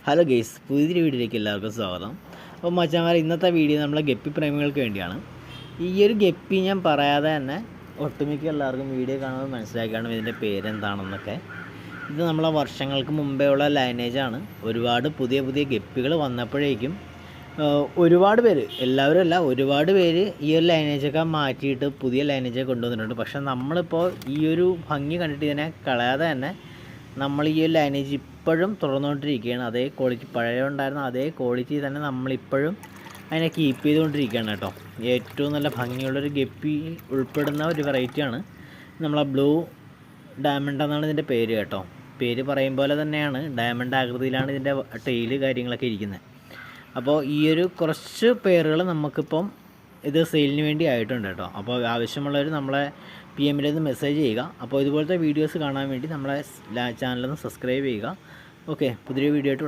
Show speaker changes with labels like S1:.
S1: Hello guys, പുതിയൊരു വീഡിയോയിലേക്ക് എല്ലാവർക്കും സ്വാഗതം. അപ്പോൾ മച്ചാന്മാരെ, ഇന്നത്തെ വീഡിയോ നമ്മളെ ഗപ്പി പ്രേമികൾക്ക് വേണ്ടിയാണ്. ഈ ഒരു ഗപ്പി ഞാൻ പറയാതെ തന്നെ ഒട്ടുമിക്ക എല്ലാവർക്കും വീഡിയോ കാണുമ്പോൾ മനസ്സിലാക്കിയാണ് ഇതിൻ്റെ പേരെന്താണെന്നൊക്കെ. ഇത് നമ്മളെ വർഷങ്ങൾക്ക് മുമ്പേ ഉള്ള ലൈനേജാണ്. ഒരുപാട് പുതിയ പുതിയ ഗപ്പികൾ വന്നപ്പോഴേക്കും ഒരുപാട് പേര്, എല്ലാവരും അല്ല, ഒരുപാട് പേര് ഈ ഒരു ലൈനേജൊക്കെ മാറ്റിയിട്ട് പുതിയ ലൈനേജൊക്കെ കൊണ്ടുവന്നിട്ടുണ്ട്. പക്ഷേ നമ്മളിപ്പോൾ ഈ ഒരു ഭംഗി കണ്ടിട്ട് ഇതിനെ കളയാതെ തന്നെ നമ്മൾ ഈ ഒരു ലൈനേജ് ഇപ്പോഴും തുറന്നുകൊണ്ടിരിക്കുകയാണ്. അതേ ക്വാളിറ്റി, പഴയ ഉണ്ടായിരുന്ന അതേ ക്വാളിറ്റി തന്നെ നമ്മളിപ്പോഴും അതിനെ കീപ്പ് ചെയ്തുകൊണ്ടിരിക്കുകയാണ് കേട്ടോ. ഏറ്റവും നല്ല ഭംഗിയുള്ളൊരു ഗപ്പി ഉൾപ്പെടുന്ന ഒരു വെറൈറ്റിയാണ് നമ്മളെ ബ്ലൂ ഡയമണ്ട് എന്നാണ് ഇതിൻ്റെ പേര് കേട്ടോ. പേര് പറയും പോലെ തന്നെയാണ്, ഡയമണ്ട് ആകൃതിയിലാണ് ഇതിൻ്റെ ടെയില് കാര്യങ്ങളൊക്കെ ഇരിക്കുന്നത്. അപ്പോൾ ഈ ഒരു കുറച്ച് പേരുകൾ നമുക്കിപ്പം ഇത് സെയിലിന് വേണ്ടി ആയിട്ടുണ്ട് കേട്ടോ. അപ്പോൾ ആവശ്യമുള്ളവർ നമ്മളെ PM ഒന്ന് മെസ്സേജ് ചെയ്യുക. അപ്പോൾ ഇതുപോലത്തെ വീഡിയോസ് കാണാൻ വേണ്ടി നമ്മളെ ചാനലൊന്ന് സബ്സ്ക്രൈബ് ചെയ്യുക. ഓക്കെ, പുതിയൊരു വീഡിയോ ആയിട്ട്